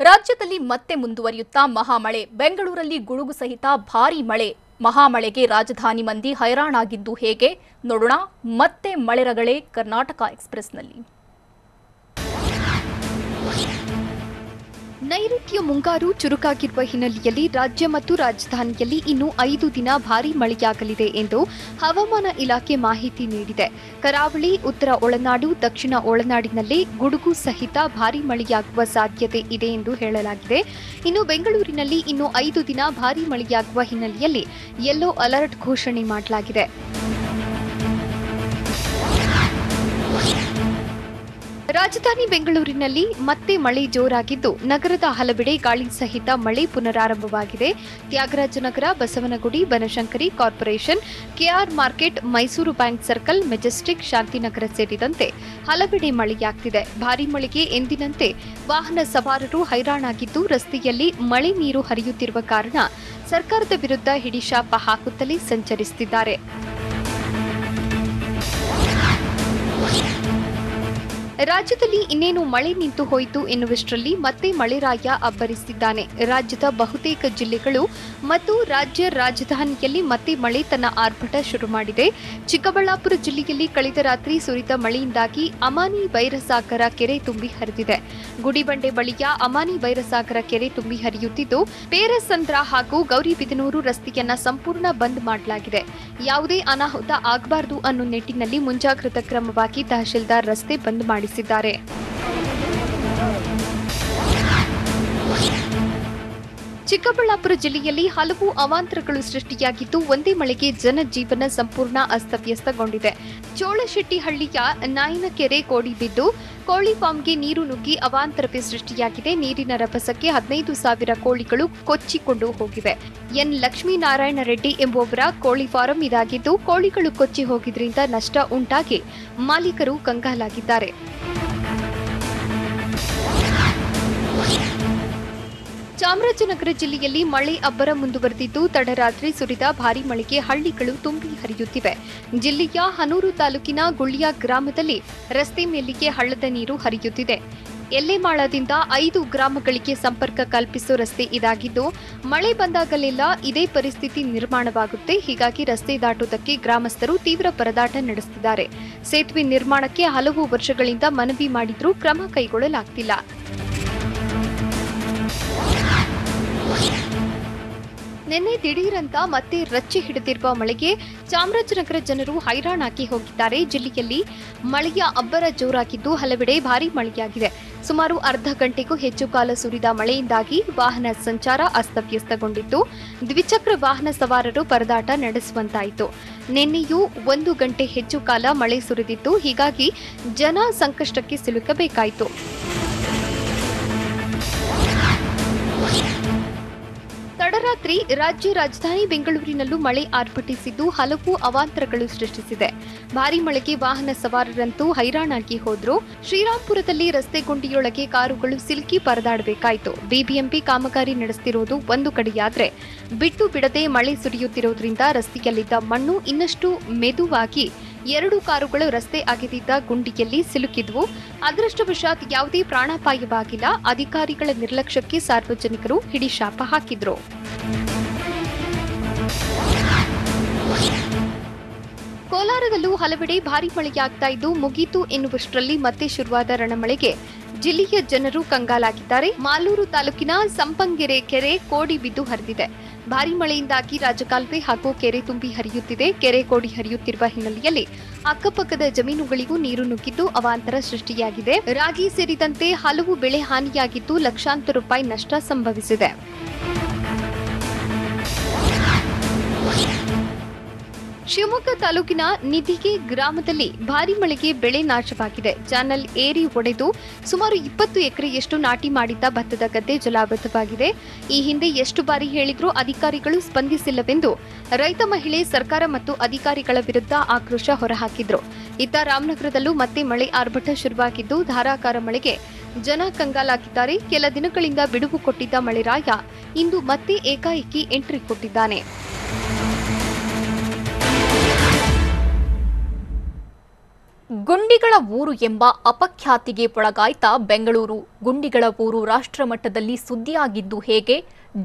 ರಾಜ್ಯದಲ್ಲಿ ಮತ್ತೆ ಮುಂದುವರಿಯುತ್ತಾ ಮಹಾಮಳೆ. ಬೆಂಗಳೂರಲ್ಲಿ ಗುಡುಗು ಸಹಿತ ಭಾರೀ ಮಳೆ. ಮಹಾಮಳೆಗೆ ರಾಜಧಾನಿ ಮಂದಿ ಹೈರಾಣಾಗಿದ್ದು ಹೇಗೆ ನೋಡೋಣ. ಮತ್ತೆ ಮಳೆ ರಗಳೆ ಕರ್ನಾಟಕ ಎಕ್ಸ್‌ಪ್ರೆಸ್‌ನಲ್ಲಿ. ನೈಋತ್ಯ ಮುಂಗಾರು ಚುರುಕಾಗಿರುವ ಹಿನ್ನೆಲೆಯಲ್ಲಿ ರಾಜ್ಯ ಮತ್ತು ರಾಜಧಾನಿಯಲ್ಲಿ ಇನ್ನು 5 ದಿನ ಭಾರೀ ಮಳೆಯಾಗಲಿದೆ ಎಂದು ಹವಾಮಾನ ಇಲಾಖೆ ಮಾಹಿತಿ ನೀಡಿದೆ. ಕರಾವಳಿ, ಉತ್ತರ ಒಳನಾಡು, ದಕ್ಷಿಣ ಒಳನಾಡಿನಲ್ಲಿ ಗುಡುಗು ಸಹಿತ ಭಾರೀ ಮಳೆಯಾಗುವ ಸಾಧ್ಯತೆ ಇದೆ ಎಂದು ಹೇಳಲಾಗಿದೆ. ಇನ್ನು ಬೆಂಗಳೂರಿನಲ್ಲಿ ಇನ್ನು 5 ದಿನ ಭಾರೀ ಮಳೆಯಾಗುವ ಹಿನ್ನೆಲೆಯಲ್ಲಿ ಯೆಲ್ಲೋ ಅಲರ್ಟ್ ಘೋಷಣೆ ಮಾಡಲಾಗಿದೆ. ರಾಜಧಾನಿ ಬೆಂಗಳೂರಿನಲ್ಲಿ ಮತ್ತೆ ಮಳೆ ಜೋರಾಗಿದ್ದು ನಗರದ ಹಲವೆಡೆ ಗಾಳಿ ಸಹಿತ ಮಳೆ ಪುನರಾರಂಭವಾಗಿದೆ. Tyagarajanagar, Basavanagudi, Banashankari corporation, KR market, Mysore bank circle, Majestic, Shantinagar ಸೇರಿದಂತೆ ಹಲವೆಡೆ ಮಳೆಯಾಗ್ತಿದೆ. ಭಾರೀ ಮಳೆಗೆ ಎಂದಿನಂತೆ ವಾಹನ ಸವಾರರು ಹೈರಾಣಾಗಿದ್ದು ರಸ್ತೆಯಲ್ಲಿ ಮಳೆ ನೀರು ಹರಿಯುತ್ತಿರುವ ಕಾರಣ ಸರ್ಕಾರದ ವಿರುದ್ಧ ಹಿಡಿಶಾಪ ಹಾಕುತ್ತಲೇ ಸಂಚರಿಸುತ್ತಿದ್ದಾರೆ. ರಾಜ್ಯದಲ್ಲಿ ಇನ್ನೇನು ಮಳೆ ನಿಂತು ಹೋಯಿತು ಎನ್ನುವಷ್ಟರಲ್ಲಿ ಮತ್ತೆ ಮಳೆರಾಯ ಅಬ್ಬರಿಸಿದ್ದಾನೆ. ರಾಜ್ಯದ ಬಹುತೇಕ ಜಿಲ್ಲೆಗಳು ಮತ್ತು ರಾಜ್ಯ ರಾಜಧಾನಿಯಲ್ಲಿ ಮತ್ತೆ ಮಳೆ ತನ್ನ ಆರ್ಭಟ ಶುರು ಮಾಡಿದೆ. ಚಿಕ್ಕಬಳ್ಳಾಪುರ ಜಿಲ್ಲೆಯಲ್ಲಿ ಕಳೆದ ರಾತ್ರಿ ಸುರಿದ ಮಳೆಯಿಂದಾಗಿ ಅಮಾನಿ ಬೈರಸಾಗರ ಕೆರೆ ತುಂಬಿ ಹರಿದಿದೆ. ಗುಡಿಬಂಡೆ ಬಳಿಯ ಅಮಾನಿ ಬೈರಸಾಗರ ಕೆರೆ ತುಂಬಿ ಹರಿಯುತ್ತಿದ್ದು ಪೇರಸಂದ್ರ ಹಾಗೂ ಗೌರಿಬಿದನೂರು ರಸ್ತೆಯನ್ನ ಸಂಪೂರ್ಣ ಬಂದ್ ಮಾಡಲಾಗಿದೆ. ಯಾವುದೇ ಅನಾಹುತ ಆಗಬಾರದು ಅನ್ನೋ ನಿಟ್ಟಿನಲ್ಲಿ ಮುಂಜಾಗ್ರತಾ ಕ್ರಮವಾಗಿ ತಹಶೀಲ್ದಾರ್ ರಸ್ತೆ ಬಂದ್ ಮಾಡಿದ್ದಾರೆ. ಚಿಕ್ಕಬಳ್ಳಾಪುರ ಜಿಲ್ಲೆಯಲ್ಲಿ ಹಲವು ಅವಾಂತರಗಳು ಸೃಷ್ಟಿಯಾಗಿದ್ದು ಒಂದೇ ಮಳೆಗೆ ಜನಜೀವನ ಸಂಪೂರ್ಣ ಅಸ್ತವ್ಯಸ್ತಗೊಂಡಿದೆ. ಚೋಳಶೆಟ್ಟಿಹಳ್ಳಿಯ ನಾಯಿನಕೆರೆ ಕೋಡಿ ಬಿದ್ದು ಕೋಳಿ ಫಾರ್ಮ್ಗೆ ನೀರು ನುಗ್ಗಿ ಅವಾಂತರವೇ ಸೃಷ್ಟಿಯಾಗಿದೆ. ನೀರಿನ ರಭಸಕ್ಕೆ 15,000 ಕೋಳಿಗಳು ಕೊಚ್ಚಿಕೊಂಡು ಹೋಗಿವೆ. ಎನ್ ಲಕ್ಷ್ಮೀನಾರಾಯಣ ರೆಡ್ಡಿ ಎಂಬುವವರ ಕೋಳಿ ಫಾರಂ ಇದಾಗಿದ್ದು ಕೋಳಿಗಳು ಕೊಚ್ಚಿ ಹೋಗಿದ್ರಿಂದ ನಷ್ಟ ಉಂಟಾಗಿ ಮಾಲೀಕರು ಕಂಗಾಲಾಗಿದ್ದಾರೆ. ಚಾಮರಾಜನಗರ ಜಿಲ್ಲೆಯಲ್ಲಿ ಮಳೆ ಅಬ್ಬರ ಮುಂದುವರೆದಿದ್ದು ತಡರಾತ್ರಿ ಸುರಿದ ಭಾರೀ ಮಳೆಗೆ ಹಳ್ಳಿಗಳು ತುಂಬಿ ಹರಿಯುತ್ತಿವೆ. ಜಿಲ್ಲೆಯ ಹನೂರು ತಾಲೂಕಿನ ಗುಳ್ಳಿಯ ಗ್ರಾಮದಲ್ಲಿ ರಸ್ತೆ ಮೇಲಿಗೆ ಹಳ್ಳದ ನೀರು ಹರಿಯುತ್ತಿದೆ. ಎಲ್ಲೆಮಾಳದಿಂದ 5 ಗ್ರಾಮಗಳಿಗೆ ಸಂಪರ್ಕ ಕಲ್ಪಿಸೋ ರಸ್ತೆ ಇದಾಗಿದ್ದು ಮಳೆ ಬಂದಾಗಲೆಲ್ಲ ಇದೇ ಪರಿಸ್ಥಿತಿ ನಿರ್ಮಾಣವಾಗುತ್ತೆ. ಹೀಗಾಗಿ ರಸ್ತೆ ದಾಟುವುದಕ್ಕೆ ಗ್ರಾಮಸ್ಥರು ತೀವ್ರ ಪರದಾಟ ನಡೆಸುತ್ತಿದ್ದಾರೆ. ಸೇತುವೆ ನಿರ್ಮಾಣಕ್ಕೆ ಹಲವು ವರ್ಷಗಳಿಂದ ಮನವಿ ಮಾಡಿದ್ರೂ ಕ್ರಮ ಕೈಗೊಳ್ಳಲಾಗ್ತಿಲ್ಲ. ನಿನ್ನೆ ದಿಢೀರಂತ ಮತ್ತೆ ರಚ್ಚೆ ಹಿಡಿದಿರುವ ಮಳೆಗೆ ಚಾಮರಾಜನಗರ ಜನರು ಹೈರಾಣಾಗಿ ಹೋಗಿದ್ದಾರೆ. ಜಿಲ್ಲೆಯಲ್ಲಿ ಮಳೆಯ ಅಬ್ಬರ ಜೋರಾಗಿದ್ದು ಹಲವೆಡೆ ಭಾರೀ ಮಳೆಯಾಗಿದೆ. ಸುಮಾರು ಅರ್ಧ ಗಂಟೆಗೂ ಹೆಚ್ಚು ಕಾಲ ಸುರಿದ ಮಳೆಯಿಂದಾಗಿ ವಾಹನ ಸಂಚಾರ ಅಸ್ತವ್ಯಸ್ತಗೊಂಡಿದ್ದು ದ್ವಿಚಕ್ರ ವಾಹನ ಸವಾರರು ಪರದಾಟ ನಡೆಸುವಂತಾಯಿತು. ನಿನ್ನೆಯೂ 1 ಗಂಟೆ ಹೆಚ್ಚು ಕಾಲ ಮಳೆ ಸುರಿದಿತ್ತು. ಹೀಗಾಗಿ ಜನ ಸಂಕಷ್ಟಕ್ಕೆ ಸಿಲುಕಬೇಕಾಯಿತು. ತಡರಾತ್ರಿ ರಾಜ್ಯ ರಾಜಧಾನಿ ಬೆಂಗಳೂರಿನಲ್ಲೂ ಮಳೆ ಆರ್ಭಟಿಸಿದ್ದು ಹಲವು ಅವಾಂತರಗಳು ಸೃಷ್ಟಿಸಿದೆ. ಭಾರೀ ಮಳೆಗೆ ವಾಹನ ಸವಾರರಂತೂ ಹೈರಾಣಾಗಿ ಹೋದ್ರು. ಶ್ರೀರಾಂಪುರದಲ್ಲಿ ರಸ್ತೆ ಗುಂಡಿಯೊಳಗೆ ಕಾರುಗಳು ಸಿಲುಕಿ ಪರದಾಡಬೇಕಾಯಿತು. ಬಿಬಿಎಂಪಿ ಕಾಮಗಾರಿ ನಡೆಸುತ್ತಿರುವುದು ಒಂದು ಕಡೆಯಾದ್ರೆ ಬಿಟ್ಟು ಬಿಡದೆ ಮಳೆ ಸುರಿಯುತ್ತಿರುವುದರಿಂದ ರಸ್ತೆಯಲ್ಲಿದ್ದ ಮಣ್ಣು ಇನ್ನಷ್ಟು ಮೆದುವಾಗಿ 2 ಕಾರುಗಳು ರಸ್ತೆ ಅಗೆದಿದ್ದ ಗುಂಡಿಯಲ್ಲಿ ಸಿಲುಕಿದ್ವು. ಅದೃಷ್ಟವಶಾತ್ ಯಾವುದೇ ಪ್ರಾಣಾಪಾಯವಾಗಿಲ್ಲ. ಅಧಿಕಾರಿಗಳ ನಿರ್ಲಕ್ಷ್ಯಕ್ಕೆ ಸಾರ್ವಜನಿಕರು ಹಿಡಿಶಾಪ ಹಾಕಿದ್ರು. ಕೋಲಾರದಲ್ಲೂ ಹಲವೆಡೆ ಭಾರೀ ಮಳೆಯಾಗ್ತಾ ಇದ್ದು ಮುಗೀತು ಎನ್ನುವಷ್ಟರಲ್ಲಿ ಮತ್ತೆ ಶುರುವಾದ ರಣಮಳೆಗೆ ಜಿಲ್ಲೆಯ ಜನರು ಕಂಗಾಲಾಗಿದ್ದಾರೆ. ಮಾಲೂರು ತಾಲೂಕಿನ ಸಂಪಂಗೆರೆ ಕೆರೆ ಕೋಡಿ ಬಿದ್ದು ಹರಿದಿದೆ. ಭಾರೀ ಮಳೆಯಿಂದಾಗಿ ರಾಜಕಾಲುವೆ ಹಾಗೂ ಕೆರೆ ತುಂಬಿ ಹರಿಯುತ್ತಿದೆ. ಕೆರೆ ಕೋಡಿ ಹರಿಯುತ್ತಿರುವ ಹಿನ್ನೆಲೆಯಲ್ಲಿ ಅಕ್ಕಪಕ್ಕದ ಜಮೀನುಗಳಿಗೂ ನೀರು ನುಗ್ಗಿದ್ದು ಅವಾಂತರ ಸೃಷ್ಟಿಯಾಗಿದೆ. ರಾಗಿ ಸೇರಿದಂತೆ ಹಲವು ಬೆಳೆ ಹಾನಿಯಾಗಿದ್ದು ಲಕ್ಷಾಂತರ ರೂಪಾಯಿ ನಷ್ಟ ಸಂಭವಿಸಿದೆ. ಶಿವಮೊಗ್ಗ ತಾಲೂಕಿನ ನಿಧಿಗೆ ಗ್ರಾಮದಲ್ಲಿ ಭಾರೀ ಮಳೆಗೆ ಬೆಳೆ ನಾಶವಾಗಿದೆ. ಚಾನಲ್ ಏರಿ ಒಡೆದು ಸುಮಾರು 20 ಎಕರೆಯಷ್ಟು ನಾಟಿ ಮಾಡಿದ್ದ ಭತ್ತದ ಗದ್ದೆ ಜಲಾವೃತವಾಗಿದೆ. ಈ ಹಿಂದೆ ಎಷ್ಟು ಬಾರಿ ಹೇಳಿದ್ರೂ ಅಧಿಕಾರಿಗಳು ಸ್ಪಂದಿಸಿಲ್ಲವೆಂದು ರೈತ ಮಹಿಳೆ ಸರ್ಕಾರ ಮತ್ತು ಅಧಿಕಾರಿಗಳ ವಿರುದ್ಧ ಆಕ್ರೋಶ ಹೊರಹಾಕಿದ್ರು. ಇತ್ತ ರಾಮನಗರದಲ್ಲೂ ಮತ್ತೆ ಮಳೆ ಆರ್ಭಟ ಶುರುವಾಗಿದ್ದು ಧಾರಾಕಾರ ಮಳೆಗೆ ಜನ ಕಂಗಾಲಾಗಿದ್ದಾರೆ. ಕೆಲ ದಿನಗಳಿಂದ ಬಿಡುವು ಕೊಟ್ಟಿದ್ದ ಮಳೆರಾಯ ಇಂದು ಮತ್ತೆ ಏಕಾಏಕಿ ಎಂಟ್ರಿ ಕೊಟ್ಟಿದ್ದಾನೆ. ಗುಂಡಿಗಳ ಊರು ಎಂಬ ಅಪಖ್ಯಾತಿಗೆ ಒಳಗಾಯ್ತಾ ಬೆಂಗಳೂರು. ಗುಂಡಿಗಳ ಊರು ರಾಷ್ಟ್ರಮಟ್ಟದಲ್ಲಿ ಸುದ್ದಿಯಾಗಿದ್ದು ಹೇಗೆ?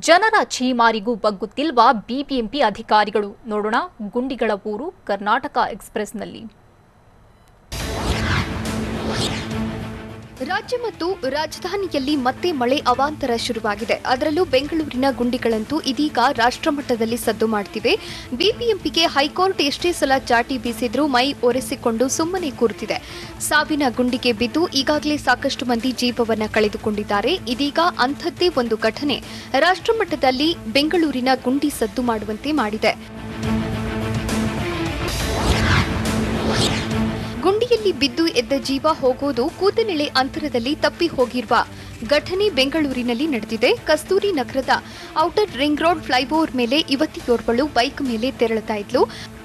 ಜನರ ಛೀಮಾರಿಗೂ ಬಗ್ಗುತ್ತಿಲ್ವಾ ಬಿಬಿಎಂಪಿ ಅಧಿಕಾರಿಗಳು? ನೋಡೋಣ ಗುಂಡಿಗಳ ಊರು ಕರ್ನಾಟಕ ಎಕ್ಸ್‌ಪ್ರೆಸ್‌ನಲ್ಲಿ. ರಾಜ್ಯ ಮತ್ತು ರಾಜಧಾನಿಯಲ್ಲಿ ಮತ್ತೆ ಮಳೆ ಅವಾಂತರ ಶುರುವಾಗಿದೆ. ಅದರಲ್ಲೂ ಬೆಂಗಳೂರಿನ ಗುಂಡಿಗಳಂತೂ ಇದೀಗ ರಾಷ್ಟ್ರಮಟ್ಟದಲ್ಲಿ ಸದ್ದು ಮಾಡ್ತಿವೆ. ಬಿಬಿಎಂಪಿಗೆ ಹೈಕೋರ್ಟ್ ಎಷ್ಟೇ ಸಲ ಚಾಟಿ ಬೀಸಿದ್ರೂ ಮೈ ಒರೆಸಿಕೊಂಡು ಸುಮ್ಮನೆ ಕೂರ್ತಿದೆ. ಸಾವಿನ ಗುಂಡಿಗೆ ಬಿದ್ದು ಈಗಾಗಲೇ ಸಾಕಷ್ಟು ಮಂದಿ ಜೀವವನ್ನ ಕಳೆದುಕೊಂಡಿದ್ದಾರೆ. ಇದೀಗ ಅಂಥದ್ದೇ ಒಂದು ಘಟನೆ ರಾಷ್ಟ್ರಮಟ್ಟದಲ್ಲಿ ಬೆಂಗಳೂರಿನ ಗುಂಡಿ ಸದ್ದು ಮಾಡುವಂತೆ ಮಾಡಿದೆ. ಗುಂಡಿಯಲ್ಲಿ ಬಿದ್ದು ಎದ್ದ ಜೀವ ಹೋಗೋದು ಕೂದಲೆಳೆ ಅಂತರದಲ್ಲಿ ತಪ್ಪಿ ಹೋಗಿರುವ ಘಟನೆ ಬೆಂಗಳೂರಿನಲ್ಲಿ ನಡೆದಿದೆ. ಕಸ್ತೂರಿ ನಗರದ ಔಟರ್ ರಿಂಗ್ ರೋಡ್ ಫ್ಲೈಓವರ್ ಮೇಲೆ ಯುವತಿಯೋರ್ವಳು ಬೈಕ್ ಮೇಲೆ ತೆರಳುತ್ತಾ ಇದ್ಲು.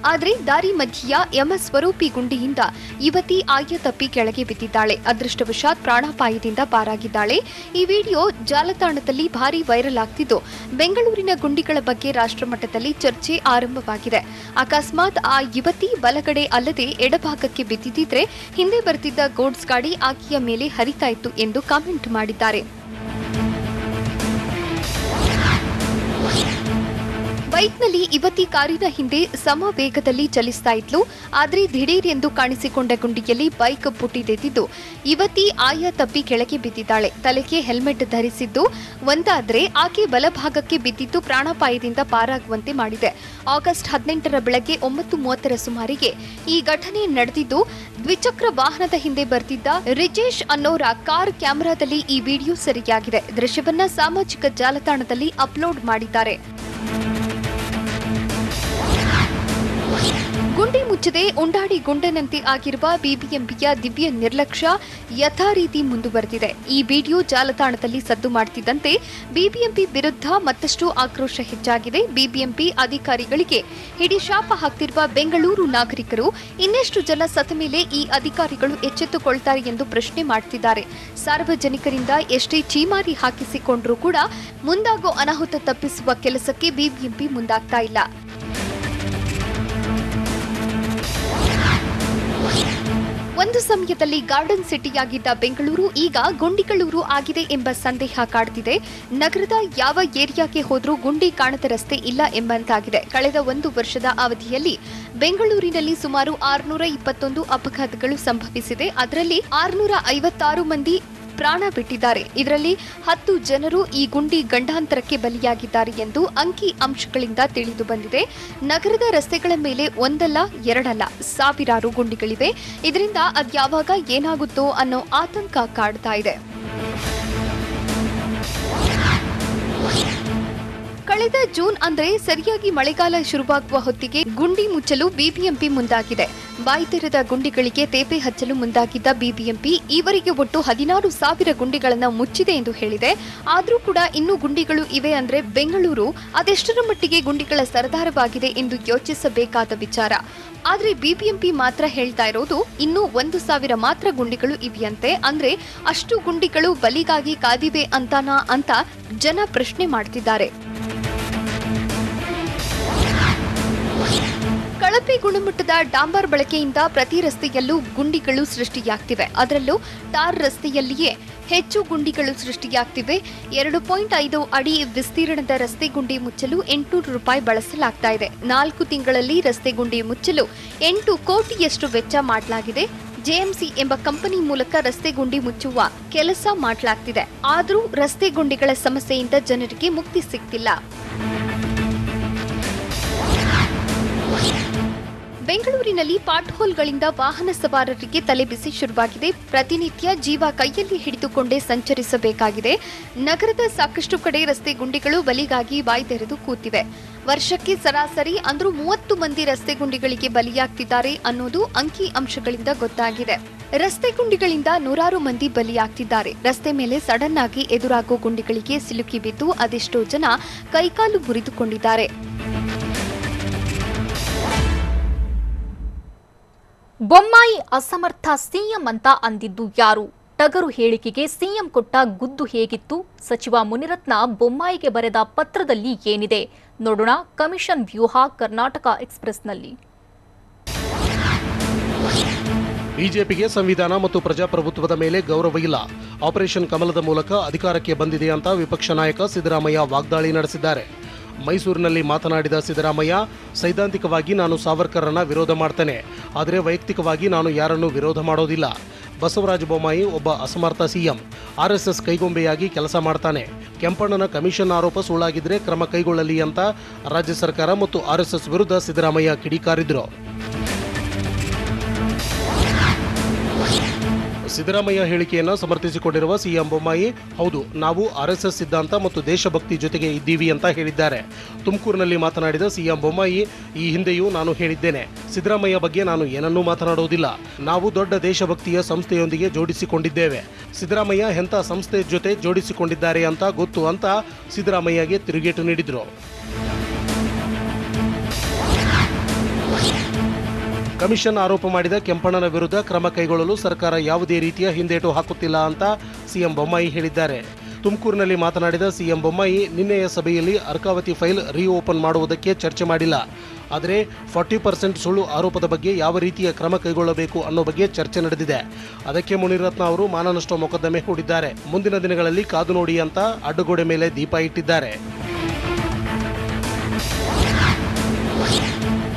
ಆದರೆ ದಾರಿ ಮಧ್ಯೆಯ ಸ್ವರೂಪಿ ಗುಂಡಿಯಿಂದ ಯುವತಿ ಆಯ ತಪ್ಪಿ ಕೆಳಗೆ ಬಿದ್ದಿದ್ದಾಳೆ. ಅದೃಷ್ಟವಶಾತ್ ಪ್ರಾಣಾಪಾಯದಿಂದ ಪಾರಾಗಿದ್ದಾಳೆ. ಈ ವಿಡಿಯೋ ಜಾಲತಾಣದಲ್ಲಿ ಭಾರಿ ವೈರಲ್ ಆಗ್ತಿದ್ದು ಬೆಂಗಳೂರಿನ ಗುಂಡಿಗಳ ಬಗ್ಗೆ ರಾಷ್ಟ್ರಮಟ್ಟದಲ್ಲಿ ಚರ್ಚೆ ಆರಂಭವಾಗಿದೆ. ಅಕಸ್ಮಾತ್ ಆ ಯುವತಿ ಬಲಗಡೆ ಅಲ್ಲದೆ ಎಡಭಾಗಕ್ಕೆ ಬಿದ್ದಿದ್ದರೆ ಹಿಂದೆ ಬರ್ತಿದ್ದ ಗೂಡ್ಸ್ ಗಾಡಿ ಆಕೆಯ ಮೇಲೆ ಹರಿತಾ ಇತ್ತು ಎಂದು ಕಾಮೆಂಟ್ ಮಾಡಿದ್ದಾರೆ. ಬೈಕ್ನಲ್ಲಿ ಯುವತಿ ಕಾರಿನ ಹಿಂದೆ ಸಮ ವೇಗದಲ್ಲಿ ಚಲಿಸ್ತಾ ಇದ್ಲು. ಆದರೆ ದಿಢೀರ್ ಎಂದು ಕಾಣಿಸಿಕೊಂಡ ಗುಂಡಿಯಲ್ಲಿ ಬೈಕ್ ಪುಟಿದೆದ್ದಿದ್ದು ಯುವತಿ ಆಯ ತಪ್ಪಿ ಕೆಳಗೆ ಬಿದ್ದಿದ್ದಾಳೆ. ತಲೆಗೆ ಹೆಲ್ಮೆಟ್ ಧರಿಸಿದ್ದು ಒಂದಾದ್ರೆ ಆಕೆ ಬಲಭಾಗಕ್ಕೆ ಬಿದ್ದಿದ್ದು ಪ್ರಾಣಾಪಾಯದಿಂದ ಪಾರಾಗುವಂತೆ ಮಾಡಿದೆ. ಆಗಸ್ಟ್ 18ರ ಬೆಳಗ್ಗೆ 9:30 ಸುಮಾರಿಗೆ ಈ ಘಟನೆ ನಡೆದಿದ್ದು ದ್ವಿಚಕ್ರ ವಾಹನದ ಹಿಂದೆ ಬರ್ತಿದ್ದ ರಿಜೇಶ್ ಅನ್ನೋರ ಕಾರ್ ಕ್ಯಾಮೆರಾದಲ್ಲಿ ಈ ವಿಡಿಯೋ ಸೆರೆಯಾಗಿದೆ. ದೃಶ್ಯವನ್ನ ಸಾಮಾಜಿಕ ಜಾಲತಾಣದಲ್ಲಿ ಅಪ್ಲೋಡ್ ಮಾಡಿದ್ದಾರೆ. ಗುಂಡಿ ಮುಚ್ಚದೆ ಉಂಡಾಡಿ ಗುಂಡನಂತೆ ಆಗಿರುವ ಬಿಬಿಎಂಪಿಯ ದಿವ್ಯ ನಿರ್ಲಕ್ಷ್ಯ ಯಥಾರೀತಿ ಮುಂದುವರೆದಿದೆ. ಈ ವಿಡಿಯೋ ಜಾಲತಾಣದಲ್ಲಿ ಸದ್ದು ಮಾಡುತ್ತಿದ್ದಂತೆ ಬಿಬಿಎಂಪಿ ವಿರುದ್ಧ ಮತ್ತಷ್ಟು ಆಕ್ರೋಶ ಹೆಚ್ಚಾಗಿದೆ. ಬಿಬಿಎಂಪಿ ಅಧಿಕಾರಿಗಳಿಗೆ ಹಿಡಿಶಾಪ ಹಾಕ್ತಿರುವ ಬೆಂಗಳೂರು ನಾಗರಿಕರು ಇನ್ನೆಷ್ಟು ಜನ ಸತ್ತ ಮೇಲೆ ಈ ಅಧಿಕಾರಿಗಳು ಎಚ್ಚೆತ್ತುಕೊಳ್ತಾರೆ ಎಂದು ಪ್ರಶ್ನೆ ಮಾಡುತ್ತಿದ್ದಾರೆ. ಸಾರ್ವಜನಿಕರಿಂದ ಎಷ್ಟೇ ಚೀಮಾರಿ ಹಾಕಿಸಿಕೊಂಡ್ರೂ ಕೂಡ ಮುಂದಾಗೋ ಅನಾಹುತ ತಪ್ಪಿಸುವ ಕೆಲಸಕ್ಕೆ ಬಿಬಿಎಂಪಿ ಮುಂದಾಗ್ತಾ ಇಲ್ಲ. ಒಂದು ಸಮಯದಲ್ಲಿ ಗಾರ್ಡನ್ ಸಿಟಿಯಾಗಿದ್ದ ಬೆಂಗಳೂರು ಈಗ ಗುಂಡಿಗಳೂರು ಆಗಿದೆ ಎಂಬ ಸಂದೇಹ ಕಾಡ್ತಿದೆ. ನಗರದ ಯಾವ ಏರಿಯಾಗೆ ಹೋದ್ರೂ ಗುಂಡಿ ಕಾಣದ ರಸ್ತೆ ಇಲ್ಲ ಎಂಬಂತಾಗಿದೆ. ಕಳೆದ 1 ವರ್ಷದ ಅವಧಿಯಲ್ಲಿ ಬೆಂಗಳೂರಿನಲ್ಲಿ ಸುಮಾರು 621 ಅಪಘಾತಗಳು ಸಂಭವಿಸಿದೆ. ಅದರಲ್ಲಿ 656 ಮಂದಿ ಪ್ರಾಣ ಬಿಟ್ಟಿದ್ದಾರೆ. ಇದರಲ್ಲಿ 10 ಜನರು ಈ ಗುಂಡಿ ಗಂಡಾಂತರಕ್ಕೆ ಬಲಿಯಾಗಿದ್ದಾರೆ ಎಂದು ಅಂಕಿ ಅಂಶಗಳಿಂದ ತಿಳಿದು ಬಂದಿದೆ. ನಗರದ ರಸ್ತೆಗಳ ಮೇಲೆ ಒಂದಲ್ಲ ಎರಡಲ್ಲ ಸಾವಿರಾರು ಗುಂಡಿಗಳಿವೆ. ಇದರಿಂದ ಅದ್ಯಾವಾಗ ಏನಾಗುತ್ತೋ ಅನ್ನೋ ಆತಂಕ ಕಾಡ್ತಾ ಇದೆ. ಕಳೆದ ಜೂನ್ ಅಂದ್ರೆ ಸರಿಯಾಗಿ ಮಳೆಗಾಲ ಶುರುವಾಗುವ ಹೊತ್ತಿಗೆ ಗುಂಡಿ ಮುಚ್ಚಲು ಬಿಬಿಎಂಪಿ ಮುಂದಾಗಿದೆ. ಬಾಯ್ದೆರೆದ ಗುಂಡಿಗಳಿಗೆ ತೇಪೆ ಹಚ್ಚಲು ಮುಂದಾಗಿದ್ದ ಬಿಬಿಎಂಪಿ ಈವರೆಗೆ ಒಟ್ಟು 16,000 ಗುಂಡಿಗಳನ್ನು ಮುಚ್ಚಿದೆ ಎಂದು ಹೇಳಿದೆ. ಆದರೂ ಕೂಡ ಇನ್ನೂ ಗುಂಡಿಗಳು ಇವೆ ಅಂದ್ರೆ ಬೆಂಗಳೂರು ಅದೆಷ್ಟರ ಮಟ್ಟಿಗೆ ಗುಂಡಿಗಳ ಸರದಾರವಾಗಿದೆ ಎಂದು ಯೋಚಿಸಬೇಕಾದ ವಿಚಾರ. ಆದ್ರೆ ಬಿಬಿಎಂಪಿ ಮಾತ್ರ ಹೇಳ್ತಾ ಇರೋದು ಇನ್ನೂ 1,000 ಮಾತ್ರ ಗುಂಡಿಗಳು ಇವೆಯಂತೆ. ಅಂದ್ರೆ ಅಷ್ಟು ಗುಂಡಿಗಳು ಬಲಿಗಾಗಿ ಕಾದಿವೆ ಅಂತಾನಾ ಅಂತ ಜನ ಪ್ರಶ್ನೆ ಮಾಡ್ತಿದ್ದಾರೆ. ಕಳಪೆ ಗುಣಮಟ್ಟದ ಡಾಂಬರ್ ಬಳಕೆಯಿಂದ ಪ್ರತಿ ರಸ್ತೆಯಲ್ಲೂ ಗುಂಡಿಗಳು ಸೃಷ್ಟಿಯಾಗ್ತಿವೆ. ಅದರಲ್ಲೂ ಟಾರ್ ರಸ್ತೆಯಲ್ಲಿಯೇ ಹೆಚ್ಚು ಗುಂಡಿಗಳು ಸೃಷ್ಟಿಯಾಗ್ತಿವೆ. 2.5 ಅಡಿ ವಿಸ್ತೀರ್ಣದ ರಸ್ತೆ ಗುಂಡಿ ಮುಚ್ಚಲು 800 ರೂಪಾಯಿ ಬಳಸಲಾಗ್ತಾ ಇದೆ. 4 ತಿಂಗಳಲ್ಲಿ ರಸ್ತೆ ಗುಂಡಿ ಮುಚ್ಚಲು 8 ಕೋಟಿಯಷ್ಟು ವೆಚ್ಚ ಮಾಡಲಾಗಿದೆ. ಜೆಎಂಸಿ ಎಂಬ ಕಂಪನಿ ಮೂಲಕ ರಸ್ತೆ ಗುಂಡಿ ಮುಚ್ಚುವ ಕೆಲಸ ಮಾಡಲಾಗ್ತಿದೆ. ಆದರೂ ರಸ್ತೆ ಗುಂಡಿಗಳ ಸಮಸ್ಯೆಯಿಂದ ಜನರಿಗೆ ಮುಕ್ತಿ ಸಿಗ್ತಿಲ್ಲ. ಬೆಂಗಳೂರಿನಲ್ಲಿ ಪಾಟ್‌ಹೋಲ್‌ಗಳಿಂದ ವಾಹನ ಸವಾರರಿಗೆ ತಲೆಬಿಸಿ ಶುರುವಾಗಿದೆ. ಪ್ರತಿನಿತ್ಯ ಜೀವ ಕೈಯಲ್ಲಿ ಹಿಡಿದುಕೊಂಡೇ ಸಂಚರಿಸಬೇಕಾಗಿದೆ. ನಗರದ ಸಾಕಷ್ಟು ಕಡೆ ರಸ್ತೆ ಗುಂಡಿಗಳು ಬಲಿಗಾಗಿ ಬಾಯ್ದೆರೆದು ಕೂತಿವೆ. ವರ್ಷಕ್ಕೆ ಸರಾಸರಿ ಅಂದ್ರೂ 30 ಮಂದಿ ರಸ್ತೆ ಗುಂಡಿಗಳಿಗೆ ಬಲಿಯಾಗ್ತಿದ್ದಾರೆ ಅನ್ನೋದು ಅಂಕಿ ಅಂಶಗಳಿಂದ ಗೊತ್ತಾಗಿದೆ. ರಸ್ತೆ ಗುಂಡಿಗಳಿಂದ ನೂರಾರು ಮಂದಿ ಬಲಿಯಾಗ್ತಿದ್ದಾರೆ. ರಸ್ತೆ ಮೇಲೆ ಸಡನ್ ಆಗಿ ಎದುರಾಗೋ ಗುಂಡಿಗಳಿಗೆ ಸಿಲುಕಿ ಬಿದ್ದು ಅದೆಷ್ಟೋ ಜನ ಕೈಕಾಲು ಮುರಿದುಕೊಂಡಿದ್ದಾರೆ. ಬೊಮ್ಮಾಯಿ ಅಸಮರ್ಥ ಸಿಎಂ ಅಂತ ಅಂದಿದ್ದು ಯಾರು? ಟಗರು ಹೇಳಿಕೆಗೆ ಸಿಎಂ ಕೊಟ್ಟ ಗುದ್ದು ಹೇಗಿತ್ತು? ಸಚಿವ ಮುನಿರತ್ನ ಬೊಮ್ಮಾಯಿಗೆ ಬರೆದ ಪತ್ರದಲ್ಲಿ ಏನಿದೆ? ನೋಡೋಣ ಕಮಿಷನ್ ವ್ಯೂಹ ಕರ್ನಾಟಕ ಎಕ್ಸ್‌ಪ್ರೆಸ್‌ನಲ್ಲಿ. ಬಿಜೆಪಿಗೆ ಸಂವಿಧಾನ ಮತ್ತು ಪ್ರಜಾಪ್ರಭುತ್ವದ ಮೇಲೆ ಗೌರವ ಇಲ್ಲ. ಆಪರೇಷನ್ ಕಮಲದ ಮೂಲಕ ಅಧಿಕಾರಕ್ಕೆ ಬಂದಿದೆ ಅಂತ ವಿಪಕ್ಷ ನಾಯಕ ಸಿದ್ದರಾಮಯ್ಯ ವಾಗ್ದಾಳಿ ನಡೆಸಿದ್ದಾರೆ. ಮೈಸೂರಿನಲ್ಲಿ ಮಾತನಾಡಿದ ಸಿದ್ದರಾಮಯ್ಯ, ಸೈದ್ಧಾಂತಿಕವಾಗಿ ನಾನು ಸಾವರ್ಕರನ್ನ ವಿರೋಧ ಮಾಡ್ತೇನೆ, ಆದರೆ ವೈಯಕ್ತಿಕವಾಗಿ ನಾನು ಯಾರನ್ನೂ ವಿರೋಧ ಮಾಡೋದಿಲ್ಲ. ಬಸವರಾಜ ಬೊಮ್ಮಾಯಿ ಒಬ್ಬ ಅಸಮರ್ಥ ಸಿಎಂ, ಆರ್ಎಸ್ಎಸ್ ಕೈಗೊಂಬೆಯಾಗಿ ಕೆಲಸ ಮಾಡ್ತಾನೆ. ಕೆಂಪಣ್ಣನ ಕಮಿಷನ್ ಆರೋಪ ಸುಳ್ಳಾಗಿದ್ರೆ ಕ್ರಮ ಕೈಗೊಳ್ಳಲಿ ಅಂತ ರಾಜ್ಯ ಸರ್ಕಾರ ಮತ್ತು ಆರ್ಎಸ್ಎಸ್ ವಿರುದ್ಧ ಸಿದ್ದರಾಮಯ್ಯ ಕಿಡಿಕಾರಿದ್ರು. ಸಿದ್ದರಾಮಯ್ಯ ಹೇಳಿಕೆಯನ್ನು ಸಮರ್ಥಿಸಿಕೊಂಡಿರುವ ಸಿಎಂ ಬೊಮ್ಮಾಯಿ, ಹೌದು, ನಾವು ಆರ್ಎಸ್ಎಸ್ ಸಿದ್ಧಾಂತ ಮತ್ತು ದೇಶಭಕ್ತಿ ಜೊತೆಗೆ ಇದ್ದೀವಿ ಅಂತ ಹೇಳಿದ್ದಾರೆ. ತುಮಕೂರಿನಲ್ಲಿ ಮಾತನಾಡಿದ ಸಿಎಂ ಬೊಮ್ಮಾಯಿ, ಈ ಹಿಂದೆಯೂ ನಾನು ಹೇಳಿದ್ದೇನೆ, ಸಿದ್ದರಾಮಯ್ಯ ಬಗ್ಗೆ ನಾನು ಏನನ್ನೂ ಮಾತನಾಡುವುದಿಲ್ಲ. ನಾವು ದೊಡ್ಡ ದೇಶಭಕ್ತಿಯ ಸಂಸ್ಥೆಯೊಂದಿಗೆ ಜೋಡಿಸಿಕೊಂಡಿದ್ದೇವೆ. ಸಿದ್ದರಾಮಯ್ಯ ಎಂಥ ಸಂಸ್ಥೆ ಜೊತೆ ಜೋಡಿಸಿಕೊಂಡಿದ್ದಾರೆ ಅಂತ ಗೊತ್ತು ಅಂತ ಸಿದ್ದರಾಮಯ್ಯಗೆ ತಿರುಗೇಟು ನೀಡಿದರು. ಕಮಿಷನ್ ಆರೋಪ ಮಾಡಿದ ಕೆಂಪಣ್ಣನ ವಿರುದ್ಧ ಕ್ರಮ ಕೈಗೊಳ್ಳಲು ಸರ್ಕಾರ ಯಾವುದೇ ರೀತಿಯ ಹಿಂದೇಟು ಹಾಕುತ್ತಿಲ್ಲ ಅಂತ ಸಿಎಂ ಬೊಮ್ಮಾಯಿ ಹೇಳಿದ್ದಾರೆ. ತುಮಕೂರಿನಲ್ಲಿ ಮಾತನಾಡಿದ ಸಿಎಂ ಬೊಮ್ಮಾಯಿ, ನಿನ್ನೆಯ ಸಭೆಯಲ್ಲಿ ಅರ್ಕಾವತಿ ಫೈಲ್ ರೀಓಪನ್ ಮಾಡುವುದಕ್ಕೆ ಚರ್ಚೆ ಮಾಡಿಲ್ಲ. ಆದರೆ 40% ಸುಳ್ಳು ಆರೋಪದ ಬಗ್ಗೆ ಯಾವ ರೀತಿಯ ಕ್ರಮ ಕೈಗೊಳ್ಳಬೇಕು ಅನ್ನೋ ಬಗ್ಗೆ ಚರ್ಚೆ ನಡೆದಿದೆ. ಅದಕ್ಕೆ ಮುನಿರತ್ನ ಅವರು ಮಾನನಷ್ಟ ಮೊಕದ್ದಮೆ ಹೂಡಿದ್ದಾರೆ. ಮುಂದಿನ ದಿನಗಳಲ್ಲಿ ಕಾದು ನೋಡಿ ಅಂತ ಅಡ್ಡಗೋಡೆ ಮೇಲೆ ದೀಪ ಇಟ್ಟಿದ್ದಾರೆ.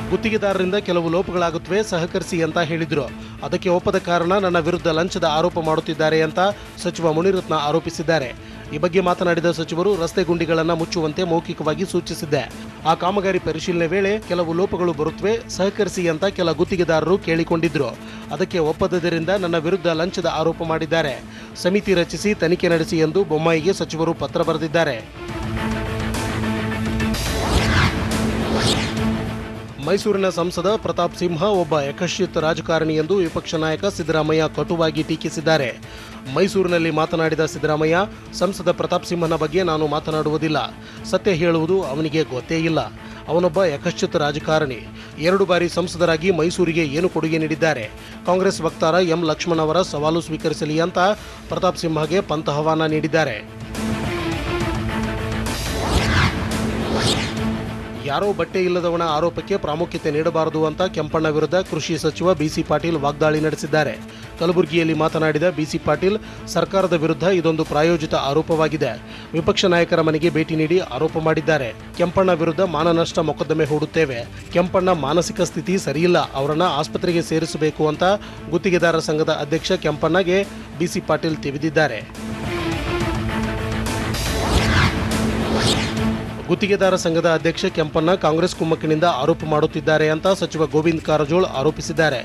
ಗುತ್ತಿಗೆದಾರರಿಂದ ಕೆಲವು ಲೋಪಗಳಾಗುತ್ತವೆ, ಸಹಕರಿಸಿ ಅಂತ ಹೇಳಿದ್ರು. ಅದಕ್ಕೆ ಒಪ್ಪದ ಕಾರಣ ನನ್ನ ವಿರುದ್ಧ ಲಂಚದ ಆರೋಪ ಮಾಡುತ್ತಿದ್ದಾರೆ ಅಂತ ಸಚಿವ ಮುನಿರತ್ನ ಆರೋಪಿಸಿದ್ದಾರೆ. ಈ ಬಗ್ಗೆ ಮಾತನಾಡಿದ ಸಚಿವರು, ರಸ್ತೆ ಗುಂಡಿಗಳನ್ನು ಮುಚ್ಚುವಂತೆ ಮೌಖಿಕವಾಗಿ ಸೂಚಿಸಿದ್ದೆ. ಆ ಕಾಮಗಾರಿ ಪರಿಶೀಲನೆ ವೇಳೆ ಕೆಲವು ಲೋಪಗಳು ಬರುತ್ತವೆ, ಸಹಕರಿಸಿ ಅಂತ ಕೆಲ ಗುತ್ತಿಗೆದಾರರು ಕೇಳಿಕೊಂಡಿದ್ರು. ಅದಕ್ಕೆ ಒಪ್ಪದರಿಂದ ನನ್ನ ವಿರುದ್ಧ ಲಂಚದ ಆರೋಪ ಮಾಡಿದ್ದಾರೆ. ಸಮಿತಿ ರಚಿಸಿ ತನಿಖೆ ನಡೆಸಿ ಎಂದು ಬೊಮ್ಮಾಯಿಗೆ ಸಚಿವರು ಪತ್ರ ಬರೆದಿದ್ದಾರೆ. ಮೈಸೂರಿನ ಸಂಸದ ಪ್ರತಾಪ್ ಸಿಂಹ ಒಬ್ಬ ಯಕಶ್ಚಿತ್ ರಾಜಕಾರಣಿ ಎಂದು ವಿಪಕ್ಷ ನಾಯಕ ಸಿದ್ದರಾಮಯ್ಯ ಕಟುವಾಗಿ ಟೀಕಿಸಿದ್ದಾರೆ. ಮೈಸೂರಿನಲ್ಲಿ ಮಾತನಾಡಿದ ಸಿದ್ದರಾಮಯ್ಯ, ಸಂಸದ ಪ್ರತಾಪ್ ಸಿಂಹನ ಬಗ್ಗೆ ನಾನು ಮಾತನಾಡುವುದಿಲ್ಲ. ಸತ್ಯ ಹೇಳುವುದು ಅವನಿಗೆ ಗೊತ್ತೇ ಇಲ್ಲ. ಅವನೊಬ್ಬ ಯಕಶ್ಚಿತ್ ರಾಜಕಾರಣಿ. 2 ಬಾರಿ ಸಂಸದರಾಗಿ ಮೈಸೂರಿಗೆ ಏನು ಕೊಡುಗೆ ನೀಡಿದ್ದಾರೆ. ಕಾಂಗ್ರೆಸ್ ವಕ್ತಾರ ಎಂ ಲಕ್ಷ್ಮಣ್ ಅವರ ಸವಾಲು ಸ್ವೀಕರಿಸಲಿ ಅಂತ ಪ್ರತಾಪ್ ಸಿಂಹಗೆ ಪಂಥಾಹ್ವಾನ ನೀಡಿದ್ದಾರೆ. ಯಾರೋ ಬಟ್ಟೆ ಇಲ್ಲದವನ ಆರೋಪಕ್ಕೆ ಪ್ರಾಮುಖ್ಯತೆ ನೀಡಬಾರದು ಅಂತ ಕೆಂಪಣ್ಣ ವಿರುದ್ಧ ಕೃಷಿ ಸಚಿವ ಬಿಸಿ ಪಾಟೀಲ್ ವಾಗ್ದಾಳಿ ನಡೆಸಿದ್ದಾರೆ. ಕಲಬುರಗಿಯಲ್ಲಿ ಮಾತನಾಡಿದ ಬಿಸಿ ಪಾಟೀಲ್, ಸರ್ಕಾರದ ವಿರುದ್ಧ ಇದೊಂದು ಪ್ರಾಯೋಜಿತ ಆರೋಪವಾಗಿದೆ. ವಿಪಕ್ಷ ನಾಯಕರ ಮನೆಗೆ ಭೇಟಿ ನೀಡಿ ಆರೋಪ ಮಾಡಿದ್ದಾರೆ. ಕೆಂಪಣ್ಣ ವಿರುದ್ಧ ಮಾನನಷ್ಟ ಮೊಕದ್ದಮೆ ಹೂಡುತ್ತೇವೆ. ಕೆಂಪಣ್ಣ ಮಾನಸಿಕ ಸ್ಥಿತಿ ಸರಿಯಿಲ್ಲ, ಅವರನ್ನ ಆಸ್ಪತ್ರೆಗೆ ಸೇರಿಸಬೇಕು ಅಂತ ಗುತ್ತಿಗೆದಾರ ಸಂಘದ ಅಧ್ಯಕ್ಷ ಕೆಂಪಣ್ಣಗೆ ಬಿಸಿ ಪಾಟೀಲ್ ತಿವಿದಿದ್ದಾರೆ. ಗುತ್ತಿಗೆದಾರ ಸಂಘದ ಅಧ್ಯಕ್ಷ ಕೆಂಪಣ್ಣ ಕಾಂಗ್ರೆಸ್ ಕುಮ್ಮಕ್ಕಿನಿಂದ ಆರೋಪ ಮಾಡುತ್ತಿದ್ದಾರೆ ಅಂತ ಸಚಿವ ಗೋವಿಂದ ಕಾರಜೋಳ ಆರೋಪಿಸಿದ್ದಾರೆ.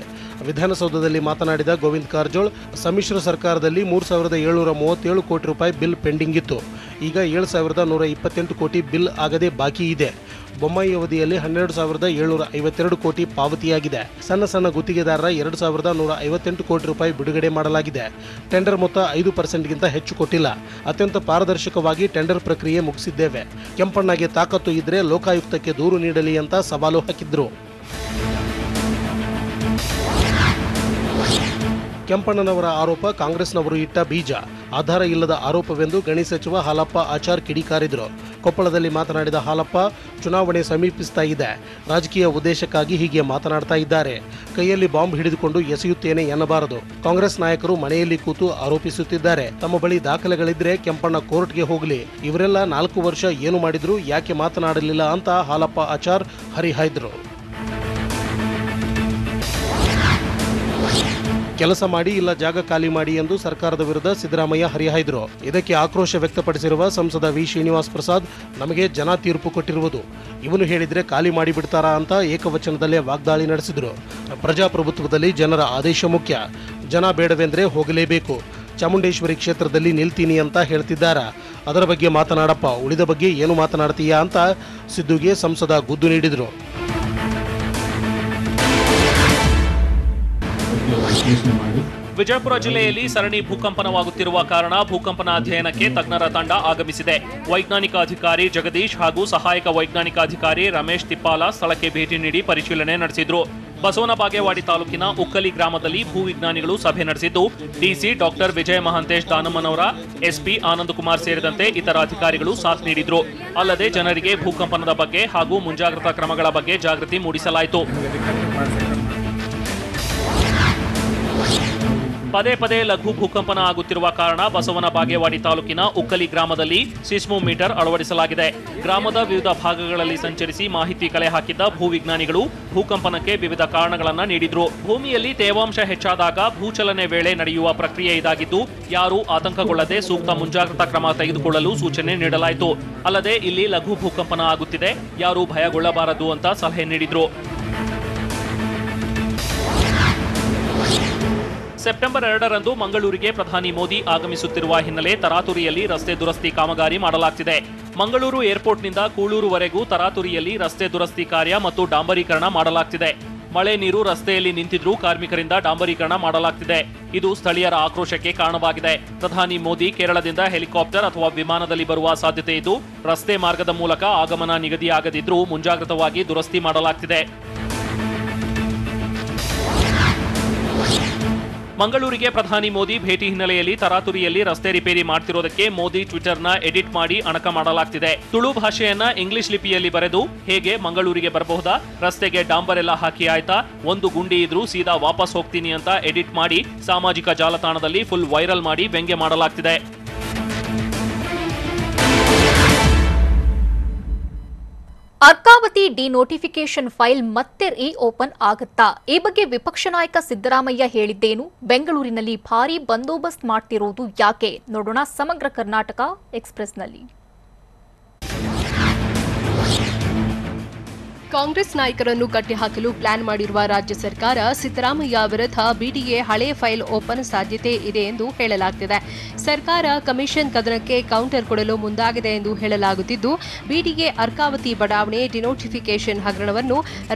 ವಿಧಾನಸೌಧದಲ್ಲಿ ಮಾತನಾಡಿದ ಗೋವಿಂದ ಕಾರಜೋಳ, ಸಮ್ಮಿಶ್ರ ಸರ್ಕಾರದಲ್ಲಿ 3,737 ಕೋಟಿ ರೂಪಾಯಿ ಬಿಲ್ ಪೆಂಡಿಂಗ್ ಇತ್ತು. ಈಗ 7,128 ಕೋಟಿ ಬಿಲ್ ಆಗದೆ ಬಾಕಿ ಇದೆ. ಬೊಮ್ಮಾಯಿ ಅವಧಿಯಲ್ಲಿ 12,752 ಕೋಟಿ ಪಾವತಿಯಾಗಿದೆ. ಸಣ್ಣ ಸಣ್ಣ ಗುತ್ತಿಗೆದಾರರ 2,158 ಕೋಟಿ ರೂಪಾಯಿ ಬಿಡುಗಡೆ ಮಾಡಲಾಗಿದೆ. ಟೆಂಡರ್ ಮೊತ್ತ 5%ಗಿಂತ ಹೆಚ್ಚು ಕೊಟ್ಟಿಲ್ಲ. ಅತ್ಯಂತ ಪಾರದರ್ಶಕವಾಗಿ ಟೆಂಡರ್ ಪ್ರಕ್ರಿಯೆ ಮುಗಿಸಿದ್ದೇವೆ. ಕೆಂಪಣ್ಣಗೆ ತಾಕತ್ತು ಇದ್ರೆ ಲೋಕಾಯುಕ್ತಕ್ಕೆ ದೂರು ನೀಡಲಿ ಅಂತ ಸವಾಲು ಹಾಕಿದ್ರು. ಕೆಂಪಣ್ಣನವರ ಆರೋಪ ಕಾಂಗ್ರೆಸ್ನವರು ಇಟ್ಟ ಬೀಜ, ಆಧಾರ ಇಲ್ಲದ ಆರೋಪವೆಂದು ಗಣಿ ಸಚಿವ ಹಾಲಪ್ಪ ಆಚಾರ್ ಕಿಡಿಕಾರಿದ್ರು. ಕೊಪ್ಪಳದಲ್ಲಿ ಮಾತನಾಡಿದ ಹಾಲಪ್ಪ, ಚುನಾವಣೆ ಸಮೀಪಿಸ್ತಾ ಇದೆ, ರಾಜಕೀಯ ಉದ್ದೇಶಕ್ಕಾಗಿ ಹೀಗೆ ಮಾತನಾಡ್ತಾ ಇದ್ದಾರೆ. ಕೈಯಲ್ಲಿ ಬಾಂಬ್ ಹಿಡಿದುಕೊಂಡು ಎಸೆಯುತ್ತೇನೆ ಎನ್ನಬಾರದು. ಕಾಂಗ್ರೆಸ್ ನಾಯಕರು ಮನೆಯಲ್ಲಿ ಕೂತು ಆರೋಪಿಸುತ್ತಿದ್ದಾರೆ. ತಮ್ಮ ಬಳಿ ದಾಖಲೆಗಳಿದ್ರೆ ಕೆಂಪಣ್ಣ ಕೋರ್ಟ್ಗೆ ಹೋಗಲಿ. ಇವರೆಲ್ಲ 4 ವರ್ಷ ಏನು ಮಾಡಿದ್ರು, ಯಾಕೆ ಮಾತನಾಡಲಿಲ್ಲ ಅಂತ ಹಾಲಪ್ಪ ಆಚಾರ್ ಹರಿಹಾಯ್ದ್ರು. ಕೆಲಸ ಮಾಡಿ ಇಲ್ಲ ಜಾಗ ಖಾಲಿ ಮಾಡಿ ಎಂದು ಸರ್ಕಾರದ ವಿರುದ್ಧ ಸಿದ್ದರಾಮಯ್ಯ ಹರಿಹಾಯ್ದರು. ಇದಕ್ಕೆ ಆಕ್ರೋಶ ವ್ಯಕ್ತಪಡಿಸಿರುವ ಸಂಸದ ವಿ ಶ್ರೀನಿವಾಸ್ ಪ್ರಸಾದ್, ನಮಗೆ ಜನ ತೀರ್ಪು ಕೊಟ್ಟಿರುವುದು, ಇವನು ಹೇಳಿದ್ರೆ ಖಾಲಿ ಮಾಡಿಬಿಡ್ತಾರಾ ಅಂತ ಏಕವಚನದಲ್ಲೇ ವಾಗ್ದಾಳಿ ನಡೆಸಿದರು. ಪ್ರಜಾಪ್ರಭುತ್ವದಲ್ಲಿ ಜನರ ಆದೇಶ ಮುಖ್ಯ. ಜನ ಬೇಡವೆಂದ್ರೆ ಹೋಗಲೇಬೇಕು. ಚಾಮುಂಡೇಶ್ವರಿ ಕ್ಷೇತ್ರದಲ್ಲಿ ನಿಲ್ತೀನಿ ಅಂತ ಹೇಳ್ತಿದ್ದಾರಾ? ಅದರ ಬಗ್ಗೆ ಮಾತನಾಡಪ್ಪ, ಉಳಿದ ಬಗ್ಗೆ ಏನು ಮಾತನಾಡ್ತೀಯಾ ಅಂತ ಸಿದ್ದುಗೆ ಸಂಸದ ಗುದ್ದು ನೀಡಿದರು. ವಿಜಯಪುರ ಜಿಲ್ಲೆಯಲ್ಲಿ ಸರಣಿ ಭೂಕಂಪನವಾಗುತ್ತಿರುವ ಕಾರಣ ಭೂಕಂಪನ ಅಧ್ಯಯನಕ್ಕೆ ತಜ್ಞರ ತಂಡ ಆಗಮಿಸಿದೆ. ವೈಜ್ಞಾನಿಕ ಅಧಿಕಾರಿ ಜಗದೀಶ್ ಹಾಗೂ ಸಹಾಯಕ ವೈಜ್ಞಾನಿಕ ಅಧಿಕಾರಿ ರಮೇಶ್ ತಿಪ್ಪಾಲ ಸ್ಥಳಕ್ಕೆ ಭೇಟಿ ನೀಡಿ ಪರಿಶೀಲನೆ ನಡೆಸಿದ್ರು. ಬಸವನ ಬಾಗೇವಾಡಿ ತಾಲೂಕಿನ ಉಕ್ಕಲಿ ಗ್ರಾಮದಲ್ಲಿ ಭೂವಿಜ್ಞಾನಿಗಳು ಸಭೆ ನಡೆಸಿದ್ದು, ಡಿಸಿ ಡಾಕ್ಟರ್ ವಿಜಯ ಮಹಾಂತೇಶ್ ದಾನಮ್ಮನವರ, ಎಸ್ಪಿ ಆನಂದಕುಮಾರ್ ಸೇರಿದಂತೆ ಇತರ ಅಧಿಕಾರಿಗಳು ಸಾಥ್ ನೀಡಿದ್ರು. ಅಲ್ಲದೆ ಜನರಿಗೆ ಭೂಕಂಪನದ ಬಗ್ಗೆ ಹಾಗೂ ಮುಂಜಾಗ್ರತಾ ಕ್ರಮಗಳ ಬಗ್ಗೆ ಜಾಗೃತಿ ಮೂಡಿಸಲಾಯಿತು. ಪದೇ ಪದೇ ಲಘು ಭೂಕಂಪನ ಆಗುತ್ತಿರುವ ಕಾರಣ ಬಸವನ ಬಾಗೇವಾಡಿ ತಾಲೂಕಿನ ಉಕ್ಕಲಿ ಗ್ರಾಮದಲ್ಲಿ ಸಿಸ್ಮೋಮೀಟರ್ ಅಳವಡಿಸಲಾಗಿದೆ. ಗ್ರಾಮದ ವಿವಿಧ ಭಾಗಗಳಲ್ಲಿ ಸಂಚರಿಸಿ ಮಾಹಿತಿ ಕಲೆ ಹಾಕಿದ್ದ ಭೂವಿಜ್ಞಾನಿಗಳು ಭೂಕಂಪನಕ್ಕೆ ವಿವಿಧ ಕಾರಣಗಳನ್ನು ನೀಡಿದ್ರು. ಭೂಮಿಯಲ್ಲಿ ತೇವಾಂಶ ಹೆಚ್ಚಾದಾಗ ಭೂಚಲನೆ ವೇಳೆ ನಡೆಯುವ ಪ್ರಕ್ರಿಯೆ ಇದಾಗಿದ್ದು ಯಾರೂ ಆತಂಕಗೊಳ್ಳದೆ ಸೂಕ್ತ ಮುಂಜಾಗ್ರತಾ ಕ್ರಮ ತೆಗೆದುಕೊಳ್ಳಲು ಸೂಚನೆ ನೀಡಲಾಯಿತು. ಅಲ್ಲದೆ ಇಲ್ಲಿ ಲಘು ಭೂಕಂಪನ ಆಗುತ್ತಿದೆ, ಯಾರೂ ಭಯಗೊಳ್ಳಬಾರದು ಅಂತ ಸಲಹೆ ನೀಡಿದ್ರು. ಸೆಪ್ಟೆಂಬರ್ 2ರಂದು ಮಂಗಳೂರಿಗೆ ಪ್ರಧಾನಿ ಮೋದಿ ಆಗಮಿಸುತ್ತಿರುವ ಹಿನ್ನೆಲೆ ತರಾತುರಿಯಲ್ಲಿ ರಸ್ತೆ ದುರಸ್ತಿ ಕಾಮಗಾರಿ ಮಾಡಲಾಗ್ತಿದೆ. ಮಂಗಳೂರು ಏರ್ಪೋರ್ಟ್ನಿಂದ ಕೂಳೂರುವರೆಗೂ ತರಾತುರಿಯಲ್ಲಿ ರಸ್ತೆ ದುರಸ್ತಿ ಕಾರ್ಯ ಮತ್ತು ಡಾಂಬರೀಕರಣ ಮಾಡಲಾಗ್ತಿದೆ. ಮಳೆ ನೀರು ರಸ್ತೆಯಲ್ಲಿ ನಿಂತಿದ್ರೂ ಕಾರ್ಮಿಕರಿಂದ ಡಾಂಬರೀಕರಣ ಮಾಡಲಾಗ್ತಿದೆ. ಇದು ಸ್ಥಳೀಯರ ಆಕ್ರೋಶಕ್ಕೆ ಕಾರಣವಾಗಿದೆ. ಪ್ರಧಾನಿ ಮೋದಿ ಕೇರಳದಿಂದ ಹೆಲಿಕಾಪ್ಟರ್ ಅಥವಾ ವಿಮಾನದಲ್ಲಿ ಬರುವ ಸಾಧ್ಯತೆ ಇದ್ದು ರಸ್ತೆ ಮಾರ್ಗದ ಮೂಲಕ ಆಗಮನ ನಿಗದಿಯಾಗದಿದ್ರೂ ಮುಂಜಾಗ್ರತವಾಗಿ ದುರಸ್ತಿ ಮಾಡಲಾಗ್ತಿದೆ. ಮಂಗಳೂರಿಗೆ ಪ್ರಧಾನಿ ಮೋದಿ ಭೇಟಿ ಹಿನ್ನೆಲೆಯಲ್ಲಿ ತರಾತುರಿಯಲ್ಲಿ ರಸ್ತೆ ರಿಪೇರಿ ಮಾಡ್ತಿರೋದಕ್ಕೆ ಮೋದಿ ಟ್ವಿಟರ್ನ ಎಡಿಟ್ ಮಾಡಿ ಅಣಕ ಮಾಡಲಾಗ್ತಿದೆ. ತುಳು ಭಾಷೆಯನ್ನ ಇಂಗ್ಲಿಷ್ ಲಿಪಿಯಲ್ಲಿ ಬರೆದು ಹೇಗೆ ಮಂಗಳೂರಿಗೆ ಬರಬಹುದಾ, ರಸ್ತೆಗೆ ಡಾಂಬರ್ ಎಲ್ಲ ಹಾಕಿ ಆಯ್ತಾ, ಒಂದು ಗುಂಡಿ ಇದ್ರೂ ಸೀದಾ ವಾಪಸ್ ಹೋಗ್ತೀನಿ ಅಂತ ಎಡಿಟ್ ಮಾಡಿ ಸಾಮಾಜಿಕ ಜಾಲತಾಣದಲ್ಲಿ ಫುಲ್ ವೈರಲ್ ಮಾಡಿ ವ್ಯಂಗ್ಯ ಮಾಡಲಾಗ್ತಿದೆ. ಅರ್ಕಾವತಿ ಡಿನೋಟಿಫಿಕೇಶನ್ ಫೈಲ್ ಮತ್ತೆ ಓಪನ್ ಆಗುತ್ತಾ? ಈ ಬಗ್ಗೆ ವಿಪಕ್ಷ ನಾಯಕ ಸಿದ್ದರಾಮಯ್ಯ ಹೇಳಿದ್ದೇನು? ಬೆಂಗಳೂರಿನಲ್ಲಿ ಭಾರೀ ಬಂದೋಬಸ್ತ್ ಮಾಡ್ತಿರೋದು ಯಾಕೆ? ನೋಡೋಣ ಸಮಗ್ರ ಕರ್ನಾಟಕ ಎಕ್ಸ್‌ಪ್ರೆಸ್‌ನಲ್ಲಿ. ಕಾಂಗ್ರೆಸ್ ನಾಯಕರನ್ನು ಕಟ್ಟಿಹಾಕಲು ಪ್ಲಾನ್ ಮಾಡಿರುವ ರಾಜ್ಯ ಸರ್ಕಾರ ಸಿದ್ದರಾಮಯ್ಯ ವಿರುದ್ಧ ಬಿಡಿಎ ಹಳೆ ಫೈಲ್ ಓಪನ್ ಸಾಧ್ಯತೆ ಇದೆ ಎಂದು ಹೇಳಲಾಗುತ್ತಿದೆ. ಸರ್ಕಾರ ಕಮಿಷನ್ ಕದನಕ್ಕೆ ಕೌಂಟರ್ ಕೊಡಲು ಮುಂದಾಗಿದೆ ಎಂದು ಹೇಳಲಾಗುತ್ತಿದ್ದು, ಬಿಡಿಎ ಅರ್ಕಾವತಿ ಬಡಾವಣೆ ಡಿನೋಟಿಫಿಕೇಶನ್ ಹಗರಣವನ್ನು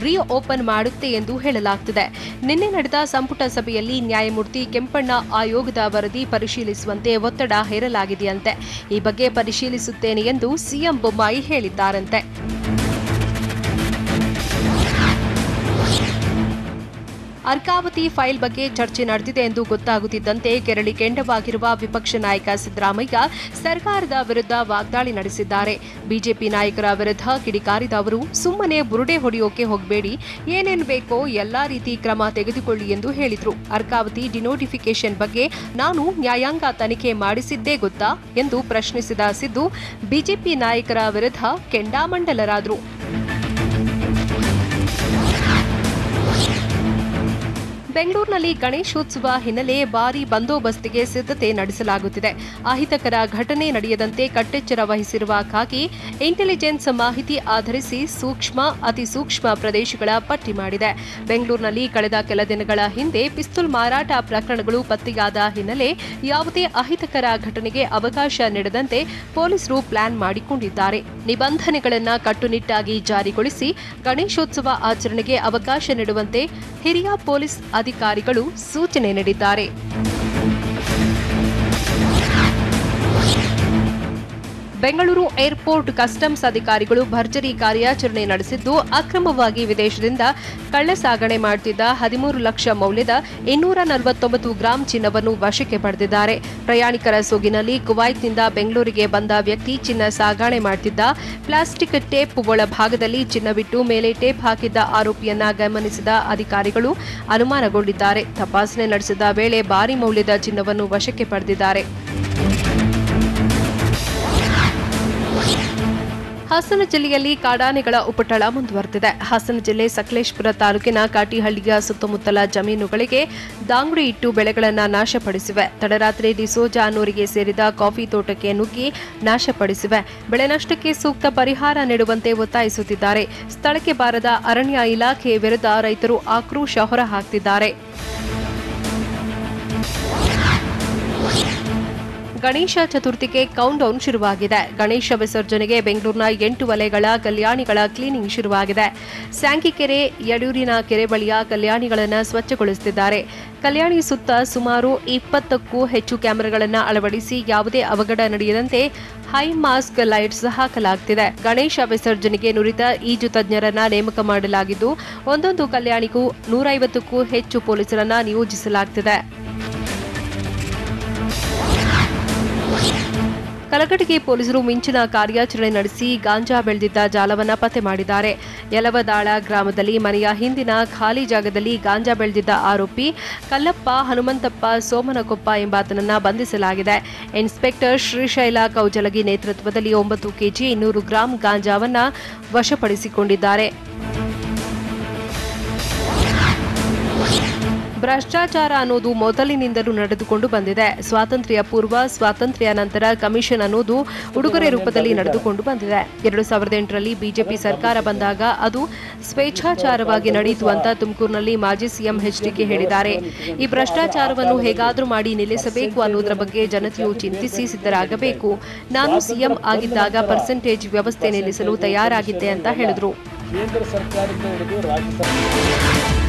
ಓಪನ್ ಮಾಡುತ್ತೆ ಎಂದು ಹೇಳಲಾಗುತ್ತಿದೆ. ನಿನ್ನೆ ನಡೆದ ಸಂಪುಟ ಸಭೆಯಲ್ಲಿ ನ್ಯಾಯಮೂರ್ತಿ ಕೆಂಪಣ್ಣ ಆಯೋಗದ ವರದಿ ಪರಿಶೀಲಿಸುವಂತೆ ಒತ್ತಡ ಹೇರಲಾಗಿದೆಯಂತೆ. ಈ ಬಗ್ಗೆ ಪರಿಶೀಲಿಸುತ್ತೇನೆ ಎಂದು ಸಿಎಂ ಬೊಮ್ಮಾಯಿ ಹೇಳಿದ್ದಾರಂತೆ. ಅರ್ಕಾವತಿ ಫೈಲ್ ಬಗ್ಗೆ ಚರ್ಚೆ ನಡೆದಿದೆ ಎಂದು ಗೊತ್ತಾಗುತ್ತಿದ್ದಂತೆ ಕೆರಳಿ ಕೆಂಡವಾಗಿರುವ ವಿಪಕ್ಷ ನಾಯಕ ಸಿದ್ದರಾಮಯ್ಯ ಸರ್ಕಾರದ ವಿರುದ್ಧ ವಾಗ್ದಾಳಿ ನಡೆಸಿದ್ದಾರೆ. ಬಿಜೆಪಿ ನಾಯಕರ ವಿರುದ್ಧ ಕಿಡಿಕಾರಿದ ಅವರು, ಸುಮ್ಮನೆ ಬುರುಡೆ ಹೊಡೆಯೋಕೆ ಹೋಗಬೇಡಿ, ಏನೇನು ಬೇಕೋ ಎಲ್ಲಾ ರೀತಿ ಕ್ರಮ ತೆಗೆದುಕೊಳ್ಳಿ ಎಂದು ಹೇಳಿದರು. ಅರ್ಕಾವತಿ ಡಿನೋಟಿಫಿಕೇಶನ್ ಬಗ್ಗೆ ನಾನು ನ್ಯಾಯಾಂಗ ತನಿಖೆ ಮಾಡಿಸಿದ್ದೇ ಗೊತ್ತಾ ಎಂದು ಪ್ರಶ್ನಿಸಿದ ಸಿದ್ದು ಬಿಜೆಪಿ ನಾಯಕರ ವಿರುದ್ಧ ಕೆಂಡಾಮಂಡಲರಾದರು. ಬೆಂಗಳೂರಿನಲ್ಲಿ ಗಣೇಶೋತ್ಸವ ಹಿನ್ನೆಲೆ ಭಾರೀ ಬಂದೋಬಸ್ತಿಗೆ ಸಿದ್ಧತೆ ನಡೆಸಲಾಗುತ್ತಿದೆ. ಅಹಿತಕರ ಘಟನೆ ನಡೆಯದಂತೆ ಕಟ್ಟೆಚ್ಚರ ವಹಿಸಿರುವ ಖಾಕಿ ಇಂಟೆಲಿಜೆನ್ಸ್ ಮಾಹಿತಿ ಆಧರಿಸಿ ಅತಿ ಸೂಕ್ಷ್ಮ ಪ್ರದೇಶಗಳ ಪಟ್ಟಿ ಮಾಡಿದೆ. ಬೆಂಗಳೂರಿನಲ್ಲಿ ಕಳೆದ ಕೆಲ ದಿನಗಳ ಹಿಂದೆ ಪಿಸ್ತೂಲ್ ಮಾರಾಟ ಪ್ರಕರಣಗಳು ಪತ್ತೆಯಾದ ಹಿನ್ನೆಲೆ ಯಾವುದೇ ಅಹಿತಕರ ಘಟನೆಗೆ ಅವಕಾಶ ನೀಡದಂತೆ ಪೊಲೀಸರು ಪ್ಲಾನ್ ಮಾಡಿಕೊಂಡಿದ್ದಾರೆ. ನಿಬಂಧನೆಗಳನ್ನು ಕಟ್ಟುನಿಟ್ಟಾಗಿ ಜಾರಿಗೊಳಿಸಿ ಗಣೇಶೋತ್ಸವ ಆಚರಣೆಗೆ ಅವಕಾಶ ನೀಡುವಂತೆ ಹಿರಿಯ ಪೊಲೀಸ್ ಅಧಿಕಾರಿಗಳು ಸೂಚನೆ ನೀಡಿದ್ದಾರೆ. ಬೆಂಗಳೂರು ಏರ್ಪೋರ್ಟ್ ಕಸ್ಟಮ್ಸ್ ಅಧಿಕಾರಿಗಳು ಭರ್ಜರಿ ಕಾರ್ಯಾಚರಣೆ ನಡೆಸಿದ್ದು, ಅಕ್ರಮವಾಗಿ ವಿದೇಶದಿಂದ ಕಳ್ಳಸಾಗಣೆ ಮಾಡುತ್ತಿದ್ದ 13 ಲಕ್ಷ ಮೌಲ್ಯದ 249 ಗ್ರಾಂ ಚಿನ್ನವನ್ನು ವಶಕ್ಕೆ ಪಡೆದಿದ್ದಾರೆ. ಪ್ರಯಾಣಿಕರ ಸೋಗಿನಲ್ಲಿ ಕುವೈತ್ನಿಂದ ಬೆಂಗಳೂರಿಗೆ ಬಂದ ವ್ಯಕ್ತಿ ಚಿನ್ನ ಸಾಗಣೆ ಮಾಡುತ್ತಿದ್ದ. ಪ್ಲಾಸ್ಟಿಕ್ ಟೇಪ್ ಒಳಭಾಗದಲ್ಲಿ ಚಿನ್ನವಿಟ್ಟು ಮೇಲೆ ಟೇಪ್ ಹಾಕಿದ್ದ ಆರೋಪಿಯನ್ನ ಗಮನಿಸಿದ ಅಧಿಕಾರಿಗಳು ಅನುಮಾನಗೊಂಡಿದ್ದಾರೆ. ತಪಾಸಣೆ ನಡೆಸಿದ ವೇಳೆ ಭಾರಿ ಮೌಲ್ಯದ ಚಿನ್ನವನ್ನು ವಶಕ್ಕೆ ಪಡೆದಿದ್ದಾರೆ. ಹಾಸನ ಜಿಲ್ಲೆಯಲ್ಲಿ ಕಾಡಾನೆಗಳ ಉಪಟಳ ಮುಂದುವರೆದಿದೆ. ಹಾಸನ ಜಿಲ್ಲೆ ಸಕಲೇಶಪುರ ತಾಲೂಕಿನ ಕಾಟಿಹಳ್ಳಿಯ ಸುತ್ತಮುತ್ತಲ ಜಮೀನುಗಳಿಗೆ ದಾಂಗುಡಿ ಇಟ್ಟು ಬೆಳೆಗಳನ್ನು ನಾಶಪಡಿಸಿವೆ. ತಡರಾತ್ರಿ ಡಿಸೋಜಾ ಅನ್ನೂರಿಗೆ ಸೇರಿದ ಕಾಫಿ ತೋಟಕ್ಕೆ ನುಗ್ಗಿ ನಾಶಪಡಿಸಿವೆ. ಬೆಳೆ ನಷ್ಟಕ್ಕೆ ಸೂಕ್ತ ಪರಿಹಾರ ನೀಡುವಂತೆ ಒತ್ತಾಯಿಸುತ್ತಿದ್ದಾರೆ. ಸ್ಥಳಕ್ಕೆ ಬಾರದ ಅರಣ್ಯ ಇಲಾಖೆ ವಿರುದ್ಧ ರೈತರು ಆಕ್ರೋಶ ಹೊರಹಾಕ್ತಿದ್ದಾರೆ. ಗಣೇಶ ಚತುರ್ಥಿಗೆ ಕೌಂಟ್ ಡೌನ್ ಶುರುವಾಗಿದೆ. ಗಣೇಶ ವಿಸರ್ಜನೆಗೆ ಬೆಂಗಳೂರಿನ 8 ವಲಯಗಳ ಕಲ್ಯಾಣಿಗಳ ಕ್ಲೀನಿಂಗ್ ಶುರುವಾಗಿದೆ. ಸ್ಯಾಂಕಿಕೆರೆ, ಯಡೂರಿನ ಕೆರೆ ಬಳಿಯ ಕಲ್ಯಾಣಿಗಳನ್ನು ಸ್ವಚ್ಛಗೊಳಿಸುತ್ತಿದ್ದಾರೆ. ಕಲ್ಯಾಣಿ ಸುತ್ತ ಸುಮಾರು 20ಕ್ಕೂ ಹೆಚ್ಚು ಕ್ಯಾಮೆರಾಗಳನ್ನು ಅಳವಡಿಸಿ ಯಾವುದೇ ಅವಘಡ ನಡೆಯದಂತೆ ಹೈ ಮಾಸ್ಕ್ ಲೈಟ್ಸ್ ಹಾಕಲಾಗುತ್ತಿದೆ. ಗಣೇಶ ವಿಸರ್ಜನೆಗೆ ನುರಿತ ಈಜು ತಜ್ಞರನ್ನ ನೇಮಕ ಮಾಡಲಾಗಿದ್ದು, ಒಂದೊಂದು ಕಲ್ಯಾಣಿಗೂ 150ಕ್ಕೂ ಹೆಚ್ಚು ಪೊಲೀಸರನ್ನ ನಿಯೋಜಿಸಲಾಗುತ್ತಿದೆ. ಕಲಘಟಗಿ ಪೊಲೀಸರು ಮಿಂಚಿನ ಕಾರ್ಯಾಚರಣೆ ನಡೆಸಿ ಗಾಂಜಾ ಬೆಳೆದಿದ್ದ ಜಾಲವನ್ನು ಪತ್ತೆ ಮಾಡಿದ್ದಾರೆ. ಯಲವದಾಳ ಗ್ರಾಮದಲ್ಲಿ ಮನೆಯ ಹಿಂದಿನ ಖಾಲಿ ಜಾಗದಲ್ಲಿ ಗಾಂಜಾ ಬೆಳೆದಿದ್ದ ಆರೋಪಿ ಕಲ್ಲಪ್ಪ ಹನುಮಂತಪ್ಪ ಸೋಮನಕೊಪ್ಪ ಎಂಬಾತನನ್ನ ಬಂಧಿಸಲಾಗಿದೆ. ಇನ್ಸ್ಪೆಕ್ಟರ್ ಶ್ರೀಶೈಲ ಕೌಜಲಗಿ ನೇತೃತ್ವದಲ್ಲಿ 9 ಕೆಜಿ 200 ಗ್ರಾಂ ಗಾಂಜಾವನ್ನ ವಶಪಡಿಸಿಕೊಂಡಿದ್ದಾರೆ. ಭ್ರಷ್ಟಾಚಾರ ಅನ್ನೋದು ಮೊದಲಿನಿಂದಲೂ ನಡೆದುಕೊಂಡು ಬಂದಿದೆ. ಸ್ವಾತಂತ್ರ್ಯ ಪೂರ್ವ, ಸ್ವಾತಂತ್ರ್ಯ ನಂತರ ಕಮಿಷನ್ ಅನ್ನೋದು ಉಡುಗೊರೆ ರೂಪದಲ್ಲಿ ನಡೆದುಕೊಂಡು ಬಂದಿದೆ. 2008ರಲ್ಲಿ ಬಿಜೆಪಿ ಸರ್ಕಾರ ಬಂದಾಗ ಅದು ಸ್ವೇಚ್ಛಾಚಾರವಾಗಿ ನಡೆಯಿತು ಅಂತ ತುಮಕೂರಿನಲ್ಲಿ ಮಾಜಿ ಸಿಎಂ ಎಚ್ಡಿಕೆ ಹೇಳಿದ್ದಾರೆ. ಈ ಭ್ರಷ್ಟಾಚಾರವನ್ನು ಹೇಗಾದರೂ ಮಾಡಿ ನಿಲ್ಲಿಸಬೇಕು ಅನ್ನೋದರ ಬಗ್ಗೆ ಜನತೆಯು ಚಿಂತಿಸಿ ಸಿದ್ಧರಾಗಬೇಕು. ನಾನು ಸಿಎಂ ಆಗಿದ್ದಾಗ ಪರ್ಸೆಂಟೇಜ್ ವ್ಯವಸ್ಥೆ ನಿಲ್ಲಿಸಲು ತಯಾರಾಗಿದ್ದೆ ಅಂತ ಹೇಳಿದರು. ಕೇಂದ್ರ ಸರ್ಕಾರದಿಂದ ಹಿಡಿದು ರಾಜ್ಯ ಸರ್ಕಾರ